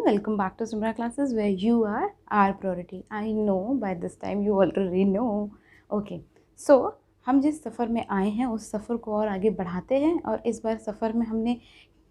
welcome back to Simra classes where you are our priority. I know by this time you already know. Okay, so हम जिस सफ़र में आए हैं उस सफ़र को और आगे बढ़ाते हैं और इस बार सफ़र में हमने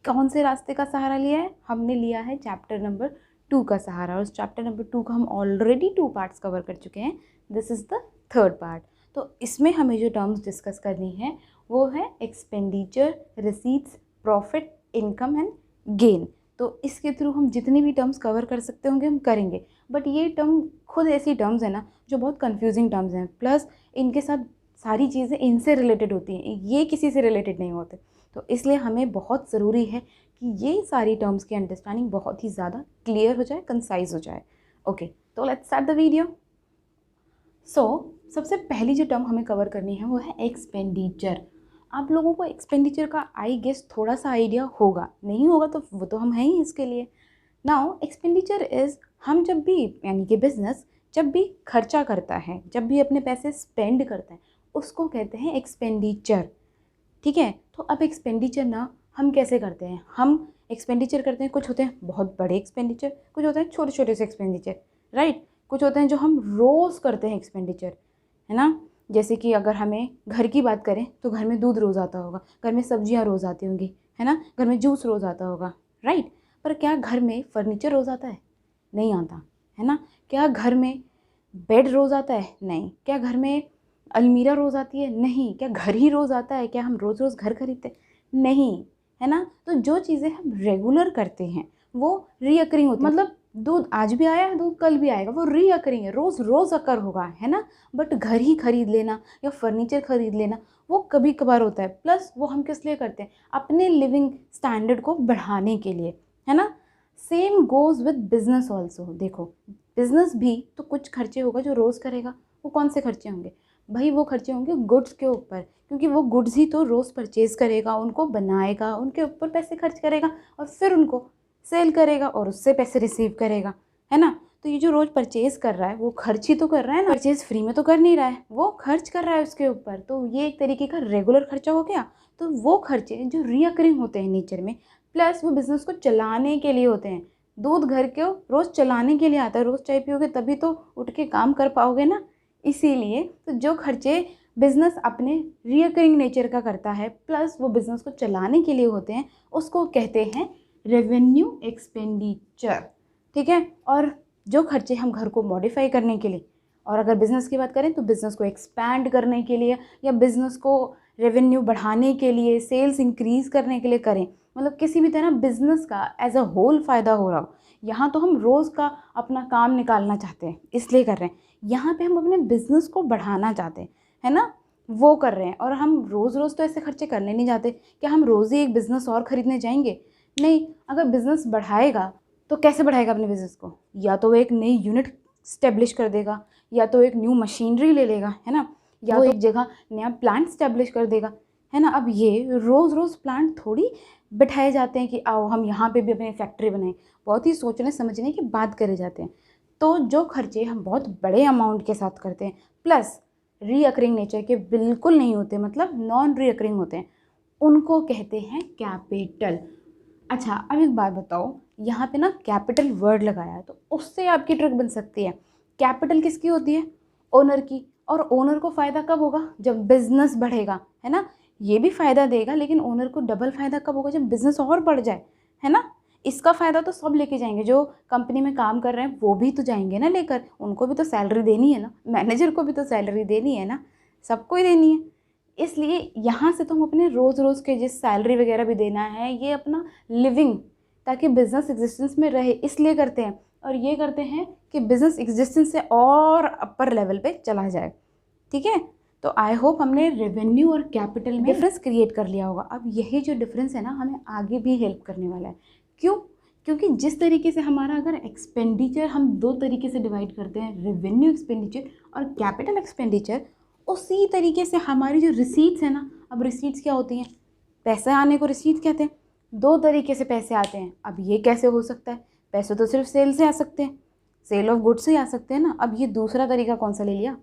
कौन से रास्ते का सहारा लिया है? हमने लिया है चैप्टर नंबर 2 का सहारा और उस चैप्टर नंबर 2 का हम ऑलरेडी 2 पार्ट्स कवर कर चुके हैं. This is the third part. तो इसमें हमें जो टर्म्स डिस्कस करनी है वो है expenditure, receipts, profit, income and gain. तो इसके थ्रू हम जितनी भी टर्म्स कवर कर सकते होंगे हम करेंगे. बट ये टर्म खुद ऐसी टर्म्स है ना जो बहुत कंफ्यूजिंग टर्म्स हैं, प्लस इनके साथ सारी चीज़ें इनसे रिलेटेड होती हैं, ये किसी से रिलेटेड नहीं होते. तो इसलिए हमें बहुत ज़रूरी है कि ये सारी टर्म्स की अंडरस्टैंडिंग बहुत ही ज़्यादा क्लियर हो जाए, कंसाइज हो जाए. ओके, तो लेट्स स्टार्ट द वीडियो. सबसे पहली जो टर्म हमें कवर करनी है वो है एक्सपेंडिचर. आप लोगों को एक्सपेंडिचर का आई गेस थोड़ा सा आइडिया होगा, नहीं होगा तो वो तो हम हैं ही इसके लिए. नाउ एक्सपेंडिचर इज़, हम जब भी यानी कि बिजनेस जब भी खर्चा करता है, जब भी अपने पैसे स्पेंड करता है, उसको कहते हैं एक्सपेंडिचर. ठीक है. तो अब एक्सपेंडिचर ना हम कैसे करते हैं? हम एक्सपेंडिचर करते हैं, कुछ होते हैं बहुत बड़े एक्सपेंडिचर, कुछ होते हैं छोटे छोटे से एक्सपेंडिचर, राइट. कुछ होते हैं जो हम रोज़ करते हैं एक्सपेंडिचर, है ना. जैसे कि अगर हमें घर की बात करें तो घर में दूध रोज़ आता होगा, घर में सब्जियां रोज़ आती होंगी, है ना, घर में जूस रोज़ आता होगा, राइट. पर क्या घर में फर्नीचर रोज़ आता है? नहीं आता, है ना. क्या घर में बेड रोज़ आता है? नहीं. क्या घर में अलमीरा रोज़ आती है? नहीं. क्या घर ही रोज़ आता है? क्या हम रोज़ रोज़ घर खरीदते? नहीं, है ना. तो जो चीज़ें हम रेगुलर करते हैं वो रीअकरिंग होती है. मतलब दूध आज भी आया, दूध कल भी आएगा, वो रीअकरिंग है, रोज़ रोज़ अकर होगा, है ना. बट घर ही खरीद लेना या फर्नीचर खरीद लेना वो कभी कभार होता है. प्लस वो हम किस लिए करते हैं? अपने लिविंग स्टैंडर्ड को बढ़ाने के लिए, है ना. Same goes with business also. देखो, बिजनेस भी तो कुछ खर्चे होगा जो रोज़ करेगा. वो कौन से खर्चे होंगे भाई? वो खर्चे होंगे गुड्स के ऊपर, क्योंकि वो गुड्स ही तो रोज़ परचेज़ करेगा, उनको बनाएगा, उनके ऊपर पैसे खर्च करेगा और फिर उनको सेल करेगा और उससे पैसे रिसीव करेगा, है ना. तो ये जो रोज़ परचेज़ कर रहा है वो खर्च ही तो कर रहा है ना. परचेज़ फ्री में तो कर नहीं रहा है, वो खर्च कर रहा है उसके ऊपर. तो ये एक तरीके का रेगुलर खर्चा हो गया. तो वो खर्चे जो रीअकरिंग होते हैं नेचर में, प्लस वो बिज़नेस को चलाने के लिए होते हैं. दूध घर के रोज़ चलाने के लिए आता है, रोज़ चाय पियोगे तभी तो उठ के काम कर पाओगे ना. इसीलिए तो जो खर्चे बिज़नेस अपने रीअकरिंग नेचर का करता है प्लस वो बिज़नेस को चलाने के लिए होते हैं, उसको कहते हैं रेवेन्यू एक्सपेंडिचर. ठीक है. और जो खर्चे हम घर को मॉडिफाई करने के लिए, और अगर बिज़नेस की बात करें तो बिज़नेस को एक्सपैंड करने के लिए या बिज़नेस को रेवेन्यू बढ़ाने के लिए, सेल्स इंक्रीज़ करने के लिए करें, मतलब किसी भी तरह बिज़नेस का एज अ होल फ़ायदा हो रहा हो. यहाँ तो हम रोज़ का अपना काम निकालना चाहते हैं इसलिए कर रहे हैं. यहाँ पे हम अपने बिज़नेस को बढ़ाना चाहते हैं, है ना, वो कर रहे हैं. और हम रोज़ रोज़ तो ऐसे खर्चे करने नहीं जाते. क्या हम रोज़ ही एक बिज़नेस और ख़रीदने जाएंगे? नहीं. अगर बिज़नेस बढ़ाएगा तो कैसे बढ़ाएगा अपने बिज़नेस को? या तो वो एक नई यूनिट स्टेब्लिश कर देगा, या तो एक न्यू मशीनरी ले लेगा, है ना, या वो एक जगह नया प्लांट स्टेब्लिश कर देगा, है ना. अब ये रोज़ रोज़ प्लांट थोड़ी बैठाए जाते हैं कि आओ हम यहाँ पे भी अपनी फैक्ट्री बनाएं. बहुत ही सोचने समझने की बात करे जाते हैं. तो जो खर्चे हम बहुत बड़े अमाउंट के साथ करते हैं प्लस रीअकरिंग नेचर के बिल्कुल नहीं होते, मतलब नॉन रीअकरिंग होते हैं, उनको कहते हैं कैपिटल. अच्छा, अब एक बात बताओ, यहाँ पे ना कैपिटल वर्ड लगाया है तो उससे आपकी ट्रिक बन सकती है. कैपिटल किसकी होती है? ओनर की. और ओनर को फ़ायदा कब होगा? जब बिज़नेस बढ़ेगा, है ना. ये भी फ़ायदा देगा लेकिन ओनर को डबल फ़ायदा कब होगा? जब बिज़नेस और बढ़ जाए, है ना. इसका फ़ायदा तो सब लेके जाएंगे, जो कंपनी में काम कर रहे हैं वो भी तो जाएंगे ना लेकर, उनको भी तो सैलरी देनी है ना, मैनेजर को भी तो सैलरी देनी है ना, सबको ही देनी है. इसलिए यहाँ से तो हम अपने रोज़ रोज़ के जिस सैलरी वगैरह भी देना है, ये अपना लिविंग ताकि बिज़नेस एग्जिस्टेंस में रहे इसलिए करते हैं. और ये करते हैं कि बिज़नेस एग्जिस्टेंस से और अपर लेवल पे चला जाए. ठीक है. तो आई होप हमने रेवेन्यू और कैपिटल में डिफरेंस क्रिएट कर लिया होगा. अब यही जो डिफरेंस है ना हमें आगे भी हेल्प करने वाला है. क्यों? क्योंकि जिस तरीके से हमारा अगर एक्सपेंडिचर हम दो तरीके से डिवाइड करते हैं, रेवेन्यू एक्सपेंडिचर और कैपिटल एक्सपेंडिचर, उसी तरीके से हमारी जो रिसीट्स है ना, अब रिसीट्स क्या होती हैं? पैसे आने को रिसीट कहते हैं. दो तरीके से पैसे आते हैं. अब ये कैसे हो सकता है? पैसे तो सिर्फ सेल से आ सकते हैं, सेल ऑफ गुड्स से आ सकते हैं ना. अब ये दूसरा तरीका कौन सा ले लिया?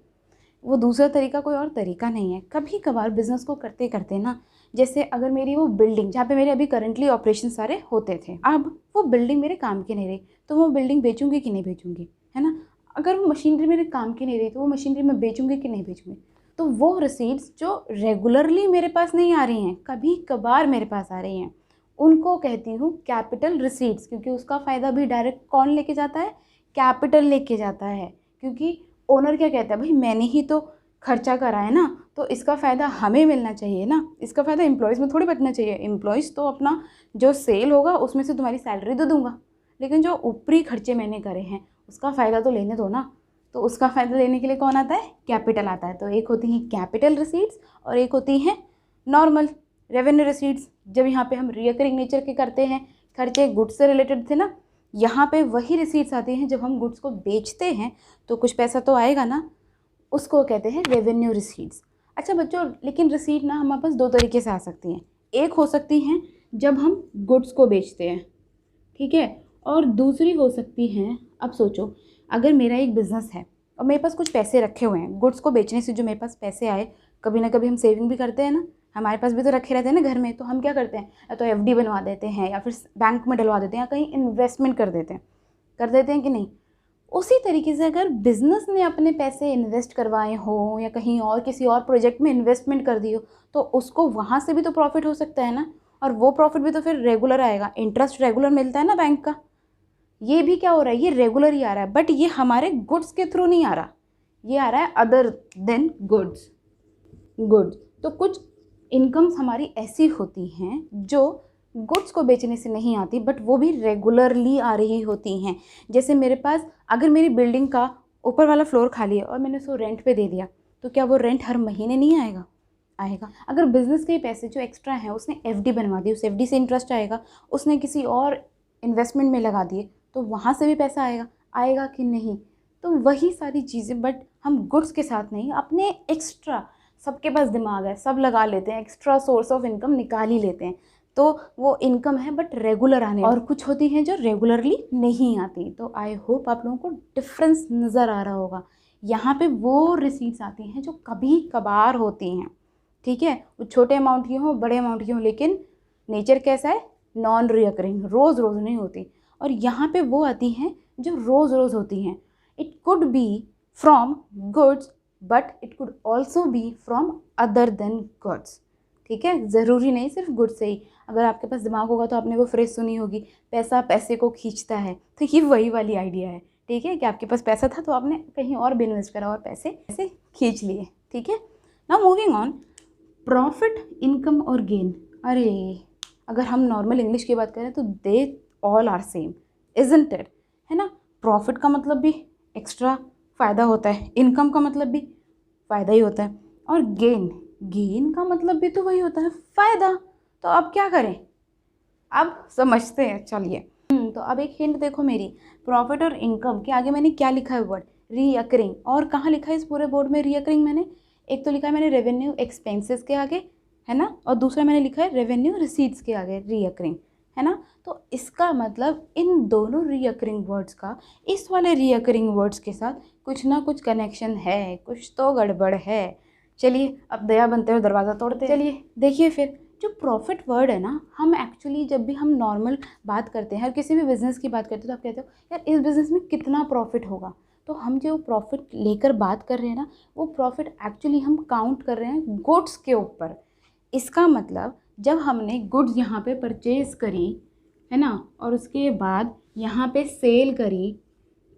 वो दूसरा तरीका कोई और तरीका नहीं है. कभी कभार बिज़नेस को करते करते ना, जैसे अगर मेरी वो बिल्डिंग जहाँ पे मेरे अभी करंटली ऑपरेशन सारे होते थे, अब वो बिल्डिंग मेरे काम की नहीं रही, तो वो बिल्डिंग बेचूंगी कि नहीं बेचूंगी, है ना। अगर वो मशीनरी मेरे काम की नहीं रही तो वो मशीनरी मैं बेचूंगी कि नहीं बेचूंगी। तो वो रिसीट्स जो रेगुलरली मेरे पास नहीं आ रही हैं, कभी कभार मेरे पास आ रही हैं, उनको कहती हूँ कैपिटल रिसीट्स, क्योंकि उसका फ़ायदा भी डायरेक्ट कौन लेके जाता है, कैपिटल लेके जाता है। क्योंकि ओनर क्या कहता है, भाई मैंने ही तो खर्चा करा है ना, तो इसका फ़ायदा हमें मिलना चाहिए ना, इसका फ़ायदा एम्प्लॉयज़ में थोड़ी बचना चाहिए। एम्प्लॉयज़ तो अपना जो सेल होगा उसमें से तुम्हारी सैलरी तो दूंगा, लेकिन जो ऊपरी खर्चे मैंने करे हैं उसका फ़ायदा तो लेने दो ना। तो उसका फ़ायदा लेने के लिए कौन आता है, कैपिटल आता है। तो एक होती हैं कैपिटल रिसीट्स और एक होती हैं नॉर्मल रेवेन्यू रिसीट्स। जब यहाँ पे हम रिकरिंग नेचर के करते हैं खर्चे, गुड्स से रिलेटेड थे ना, यहाँ पे वही रिसीट्स आती हैं जब हम गुड्स को बेचते हैं तो कुछ पैसा तो आएगा ना, उसको कहते हैं रेवेन्यू रिसीट्स। अच्छा बच्चों, लेकिन रिसीट ना हमारे पास दो तरीके से आ सकती हैं। एक हो सकती हैं जब हम गुड्स को बेचते हैं, ठीक है, और दूसरी हो सकती हैं, अब सोचो अगर मेरा एक बिज़नेस है और मेरे पास कुछ पैसे रखे हुए हैं, गुड्स को बेचने से जो मेरे पास पैसे आए, कभी ना कभी हम सेविंग भी करते हैं ना, हमारे पास भी तो रखे रहते हैं ना घर में, तो हम क्या करते हैं, या तो एफडी बनवा देते हैं या फिर बैंक में डलवा देते हैं या कहीं इन्वेस्टमेंट कर देते हैं कि नहीं। उसी तरीके से अगर बिज़नेस ने अपने पैसे इन्वेस्ट करवाए हो या कहीं और किसी और प्रोजेक्ट में इन्वेस्टमेंट कर दी हो, तो उसको वहाँ से भी तो प्रॉफिट हो सकता है ना, और वो प्रॉफिट भी तो फिर रेगुलर आएगा, इंटरेस्ट रेगुलर मिलता है ना बैंक का। ये भी क्या हो रहा है, ये रेगुलर ही आ रहा है, बट ये हमारे गुड्स के थ्रू नहीं आ रहा, ये आ रहा है अदर देन गुड्स। तो कुछ इनकम्स हमारी ऐसी होती हैं जो गुड्स को बेचने से नहीं आती, बट वो भी रेगुलरली आ रही होती हैं। जैसे मेरे पास अगर मेरी बिल्डिंग का ऊपर वाला फ्लोर खाली है और मैंने उसको रेंट पे दे दिया, तो क्या वो रेंट हर महीने नहीं आएगा, आएगा। अगर बिज़नेस के पैसे जो एक्स्ट्रा हैं उसने एफडी बनवा दी, उस एफडी से इंटरेस्ट आएगा, उसने किसी और इन्वेस्टमेंट में लगा दिए तो वहाँ से भी पैसा आएगा, आएगा कि नहीं। तो वही सारी चीज़ें, बट हम गुड्स के साथ नहीं, अपने एक्स्ट्रा, सबके पास दिमाग है, सब लगा लेते हैं, एक्स्ट्रा सोर्स ऑफ इनकम निकाल ही लेते हैं, तो वो इनकम है बट रेगुलर आने। और कुछ होती हैं जो रेगुलरली नहीं आती। तो आई होप आप लोगों को डिफरेंस नज़र आ रहा होगा। यहाँ पे वो रिसीट्स आती हैं जो कभी कभार होती हैं, ठीक है, वो छोटे अमाउंट की हों बड़े अमाउंट की हों, लेकिन नेचर कैसा है, नॉन रिकरिंग, रोज़ रोज़ नहीं होती। और यहाँ पे वो आती हैं जो रोज़ रोज़ होती हैं। It could be from goods but it could also be from other than goods, ठीक है, ज़रूरी नहीं सिर्फ गुड्स से ही। अगर आपके पास दिमाग होगा तो आपने वो फ्रेज सुनी होगी, पैसा पैसे को खींचता है, तो ये वही वाली आइडिया है, ठीक है, कि आपके पास पैसा था तो आपने कहीं और भी इन्वेस्ट करा और पैसे ऐसे खींच लिए, ठीक है। Now moving on, profit, income और गेन। अरे अगर हम नॉर्मल इंग्लिश की बात करें तो they all are same, isn't it, है ना। प्रॉफिट का मतलब भी एक्स्ट्रा फ़ायदा होता है, इनकम का मतलब भी फ़ायदा ही होता है, और गेन का मतलब भी तो वही होता है, फ़ायदा। तो अब क्या करें, अब समझते हैं, चलिए। तो अब एक हिंट देखो मेरी, प्रॉफिट और इनकम के आगे मैंने क्या लिखा है, वर्ड रीअकरिंग। और कहाँ लिखा है इस पूरे बोर्ड में रीअकरिंग, मैंने एक तो लिखा है मैंने रेवेन्यू एक्सपेंसेस के आगे, है ना, और दूसरा मैंने लिखा है रेवेन्यू रिसीट्स के आगे रीअकरिंग, है ना। तो इसका मतलब इन दोनों रीअकरिंग वर्ड्स का इस वाले रीअकरिंग वर्ड्स के साथ कुछ ना कुछ कनेक्शन है, कुछ तो गड़बड़ है। चलिए अब दया बनते हुए दरवाज़ा तोड़ते हैं। चलिए देखिए, फिर जो प्रॉफिट वर्ड है ना, हम एक्चुअली जब भी हम नॉर्मल बात करते हैं और किसी भी बिज़नेस की बात करते हैं तो आप कहते हो यार इस बिज़नेस में कितना प्रॉफिट होगा। तो हम जो प्रॉफिट लेकर बात कर रहे हैं ना, वो प्रॉफिट एक्चुअली हम काउंट कर रहे हैं गुड्स के ऊपर। इसका मतलब जब हमने गुड्स यहाँ पे परचेज़ करी, है ना, और उसके बाद यहाँ पे सेल करी,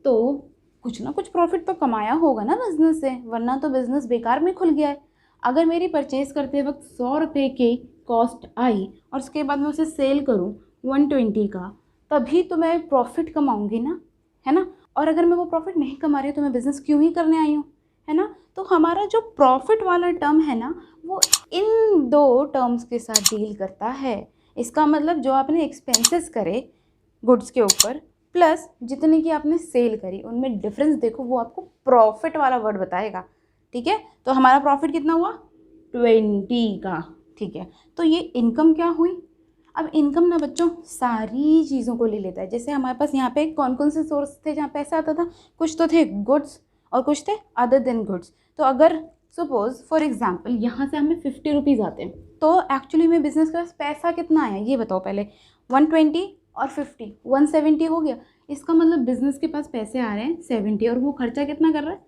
तो कुछ ना कुछ प्रॉफिट तो कमाया होगा ना बिज़नेस से, वरना तो बिज़नेस बेकार में खुल गया है। अगर मेरी परचेज़ करते वक्त 100 रुपये की कॉस्ट आई और उसके बाद मैं उसे सेल करूँ 120 का, तभी तो मैं प्रॉफिट कमाऊँगी ना, है ना। और अगर मैं वो प्रॉफिट नहीं कमा रही तो मैं बिज़नेस क्यों ही करने आई हूँ, है ना। तो हमारा जो प्रॉफिट वाला टर्म है ना, वो इन दो टर्म्स के साथ डील करता है। इसका मतलब जो आपने एक्सपेंसेस करे गुड्स के ऊपर प्लस जितने की आपने सेल करी, उनमें डिफरेंस देखो, वो आपको प्रॉफिट वाला वर्ड बताएगा, ठीक है। तो हमारा प्रॉफिट कितना हुआ, 20 का, ठीक है। तो ये इनकम क्या हुई। अब इनकम ना बच्चों सारी चीज़ों को ले लेता है। जैसे हमारे पास यहाँ पे कौन कौन से सोर्स थे जहाँ पैसा आता था, कुछ तो थे गुड्स और कुछ थे अदर देन गुड्स। तो अगर सपोज फॉर एग्जांपल यहाँ से हमें 50 रुपीज़ आते हैं, तो एक्चुअली में बिजनेस के पास पैसा कितना आया ये बताओ पहले, 120 और 50, 170 हो गया। इसका मतलब बिजनेस के पास पैसे आ रहे हैं 70 और वो खर्चा कितना कर रहा है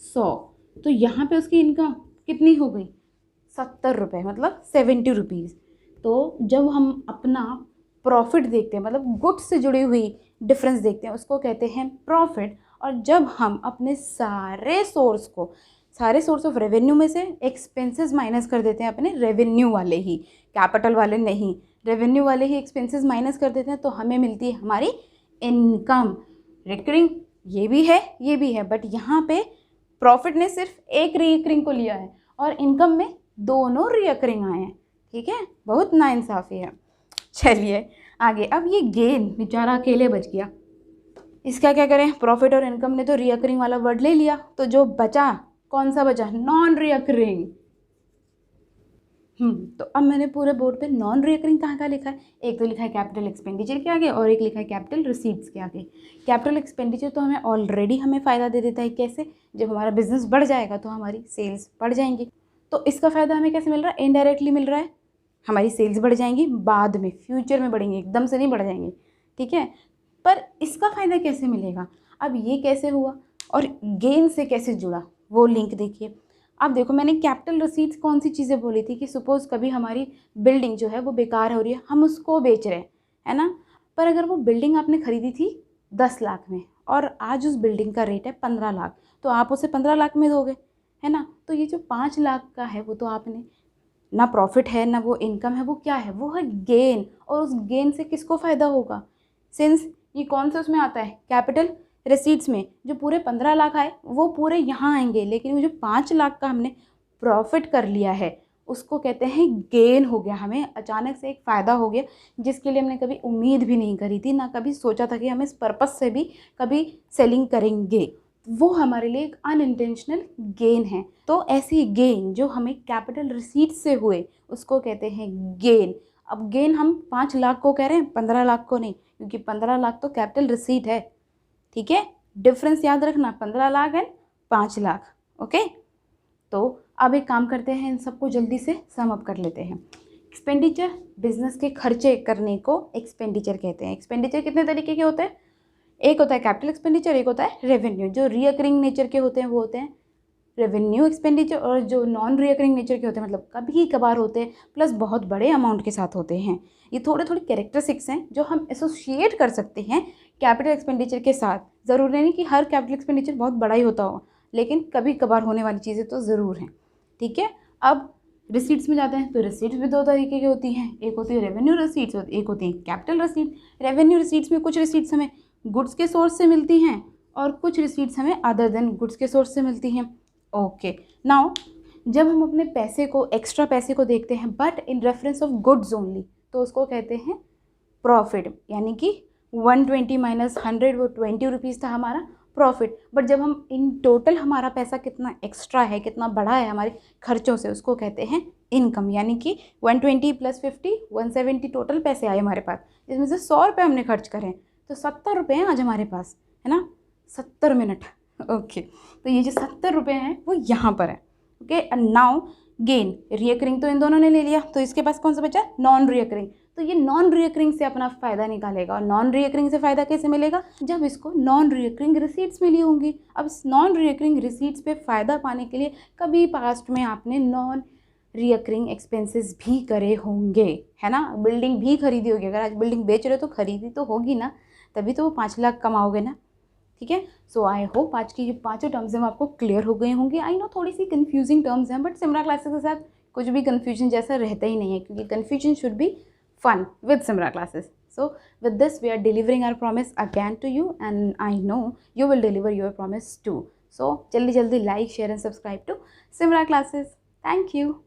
100। तो यहाँ पे उसकी इनकम कितनी हो गई 70 रुपये, मतलब 70 रुपीज़। तो जब हम अपना प्रॉफिट देखते हैं, मतलब गुड्स से जुड़ी हुई डिफरेंस देखते हैं, उसको कहते हैं प्रॉफिट। और जब हम अपने सारे सोर्स ऑफ रेवेन्यू में से एक्सपेंसेस माइनस कर देते हैं, अपने रेवेन्यू वाले ही, कैपिटल वाले नहीं, रेवेन्यू वाले ही एक्सपेंसेस माइनस कर देते हैं, तो हमें मिलती है हमारी इनकम। रिकरिंग ये भी है, बट यहाँ पे प्रॉफिट ने सिर्फ एक रिकरिंग को लिया है और इनकम में दोनों रिकरिंग आए हैं। ठीक है, बहुत नाइंसाफ़ी है। चलिए आगे। अब ये गेन बेचारा अकेले बच गया, इसका क्या करें? प्रॉफिट और इनकम ने तो रिकरिंग वाला वर्ड ले लिया, तो जो बचा कौन सा बचा? Non recurring. तो अब मैंने पूरे बोर्ड पे नॉन रिकरिंग कहाँ लिखा है? एक तो लिखा है कैपिटल एक्सपेंडिचर के आगे और एक लिखा है कैपिटल रिसीट्स के आगे। कैपिटल एक्सपेंडिचर तो हमें ऑलरेडी हमें फ़ायदा दे देता है। कैसे? जब हमारा बिजनेस बढ़ जाएगा तो हमारी सेल्स बढ़ जाएंगी। तो इसका फ़ायदा हमें कैसे मिल रहा है? इनडायरेक्टली मिल रहा है, हमारी सेल्स बढ़ जाएंगी, बाद में फ्यूचर में बढ़ेंगे, एकदम से नहीं बढ़ जाएंगे। ठीक है, पर इसका फ़ायदा कैसे मिलेगा? अब ये कैसे हुआ और गेन से कैसे जुड़ा, वो लिंक देखिए। अब देखो, मैंने कैपिटल रसीट्स कौन सी चीज़ें बोली थी कि सपोज़ कभी हमारी बिल्डिंग जो है वो बेकार हो रही है, हम उसको बेच रहे हैं, है ना। पर अगर वो बिल्डिंग आपने ख़रीदी थी 10 लाख में और आज उस बिल्डिंग का रेट है 15 लाख, तो आप उसे 15 लाख में दोगे, है ना। तो ये जो 5 लाख का है वो तो आपने ना प्रॉफिट है ना वो इनकम है, वो क्या है? वो है गेन। और उस गेन से किसको फ़ायदा होगा? सिंस ये कौन से उसमें आता है? कैपिटल रिसीट्स में। जो पूरे 15 लाख आए वो पूरे यहाँ आएंगे, लेकिन वो जो 5 लाख का हमने प्रॉफिट कर लिया है उसको कहते हैं गेन हो गया। हमें अचानक से एक फ़ायदा हो गया जिसके लिए हमने कभी उम्मीद भी नहीं करी थी, ना कभी सोचा था कि हम इस पर्पज़ से भी कभी सेलिंग करेंगे। वो हमारे लिए एक अनइंटेंशनल गेन है। तो ऐसी गेन जो हमें कैपिटल रिसीट से हुए उसको कहते हैं गेन। अब गेन हम 5 लाख को कह रहे हैं, 15 लाख को नहीं, क्योंकि 15 लाख तो कैपिटल रिसीट है। ठीक है, डिफरेंस याद रखना, 15 लाख एंड 5 लाख। ओके, तो अब एक काम करते हैं, इन सबको जल्दी से सम अप कर लेते हैं। एक्सपेंडिचर, बिजनेस के खर्चे करने को एक्सपेंडिचर कहते हैं। एक्सपेंडिचर कितने तरीके के होते हैं? एक होता है कैपिटल एक्सपेंडिचर, एक होता है रेवेन्यू। जो रिकरिंग नेचर के होते हैं वो होते हैं रेवेन्यू एक्सपेंडिचर, और जो नॉन रिकरिंग नेचर के होते हैं, मतलब कभी कभार होते हैं, प्लस बहुत बड़े अमाउंट के साथ होते हैं। ये थोड़े कैरेक्टरिस्टिक्स हैं जो हम एसोसिएट कर सकते हैं कैपिटल एक्सपेंडिचर के साथ। ज़रूरी नहीं कि हर कैपिटल एक्सपेंडिचर बहुत बड़ा ही होता हो, लेकिन कभी कभार होने वाली चीज़ें तो ज़रूर हैं। ठीक है, अब रिसीट्स में जाते हैं तो रिसीट्स भी दो तरीके की होती हैं। एक होती है रेवेन्यू रिसीट्स, एक होती है कैपिटल रिसीट। रेवेन्यू रिसीट्स में कुछ रिसीट्स हमें गुड्स के सोर्स से मिलती हैं और कुछ रिसीट्स हमें अदर देन गुड्स के सोर्स से मिलती हैं। ओके, नाउ जब हम अपने पैसे को, एक्स्ट्रा पैसे को देखते हैं but in reference of goods only, तो उसको कहते हैं प्रॉफिट। यानी कि 120 माइनस 100, वो 20 रुपीज़ था हमारा प्रॉफिट। बट जब हम इन टोटल हमारा पैसा कितना एक्स्ट्रा है, कितना बढ़ा है हमारे खर्चों से, उसको कहते हैं इनकम। यानी कि 120 प्लस 50, 170 टोटल पैसे आए हमारे पास, जिसमें से 100 रुपये हमने खर्च करें, तो 70 रुपये हैं आज हमारे पास, है ना। 70 मिनट। ओके, तो ये जो 70 रुपये हैं वो यहाँ पर है। Okay, and now gain, recurring तो इन दोनों ने ले लिया, तो इसके पास कौन सा बचा? Non recurring. तो ये नॉन रिकरिंग से अपना फ़ायदा निकालेगा। और नॉन रिकरिंग से फ़ायदा कैसे मिलेगा? जब इसको नॉन रिकरिंग रिसीट्स मिली होंगी। अब नॉन रिकरिंग रिसीट्स पे फ़ायदा पाने के लिए कभी पास्ट में आपने नॉन रिकरिंग एक्सपेंसेस भी करे होंगे, है ना। बिल्डिंग भी खरीदी होगी, अगर आज बिल्डिंग बेच रहे हो तो खरीदी तो होगी ना, तभी तो वो 5 लाख कमाओगे ना। ठीक है, सो आई होप आज की जो 5 टर्म्स हैं वो आपको क्लियर हो गई होंगी। आई नो थोड़ी सी कन्फ्यूजिंग टर्म्स हैं, बट सिमरा क्लासेस के साथ कुछ भी कन्फ्यूजन जैसा रहता ही नहीं है, क्योंकि confusion should be fun with Simra classes. So with this we are delivering our promise again to you, and I know you will deliver your promise too. So jaldi like, share and subscribe to Simra classes. Thank you.